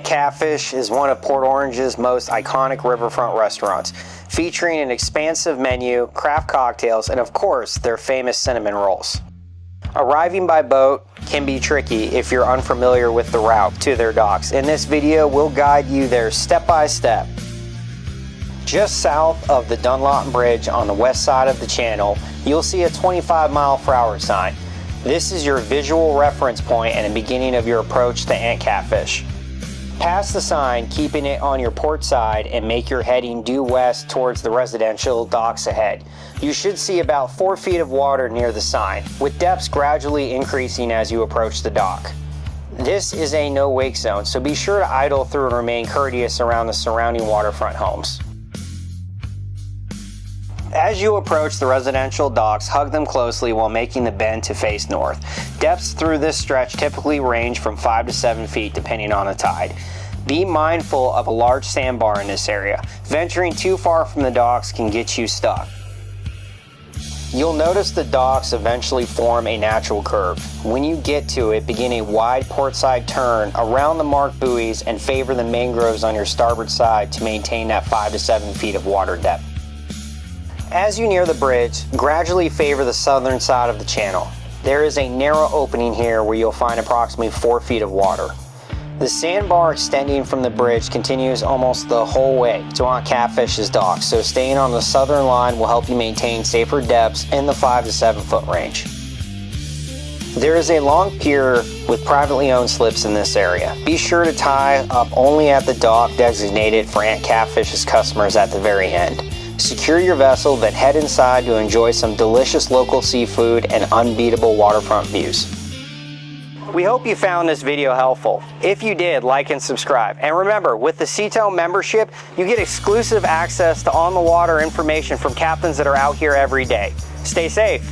Catfish is one of Port Orange's most iconic riverfront restaurants, featuring an expansive menu, craft cocktails, and of course, their famous cinnamon rolls. Arriving by boat can be tricky if you're unfamiliar with the route to their docks. In this video, we'll guide you there step by step. Just south of the Dunlop Bridge on the west side of the channel, you'll see a 25-mile-per-hour sign. This is your visual reference point and the beginning of your approach to Catfish. Pass the sign, keeping it on your port side, and make your heading due west towards the residential docks ahead. You should see about 4 feet of water near the sign, with depths gradually increasing as you approach the dock. This is a no-wake zone, so be sure to idle through and remain courteous around the surrounding waterfront homes. As you approach the residential docks, hug them closely while making the bend to face north. Depths through this stretch typically range from 5 to 7 feet depending on the tide. Be mindful of a large sandbar in this area. Venturing too far from the docks can get you stuck. You'll notice the docks eventually form a natural curve. When you get to it, begin a wide portside turn around the marked buoys and favor the mangroves on your starboard side to maintain that 5 to 7 feet of water depth. As you near the bridge, gradually favor the southern side of the channel. There is a narrow opening here where you'll find approximately 4 feet of water. The sandbar extending from the bridge continues almost the whole way to Catfish's docks, so staying on the southern line will help you maintain safer depths in the 5 to 7 foot range. There is a long pier with privately owned slips in this area. Be sure to tie up only at the dock designated for Catfish's customers at the very end. Secure your vessel, then head inside to enjoy some delicious local seafood and unbeatable waterfront views. We hope you found this video helpful. If you did, like and subscribe. And remember, with the Seatel membership, you get exclusive access to on-the-water information from captains that are out here every day. Stay safe.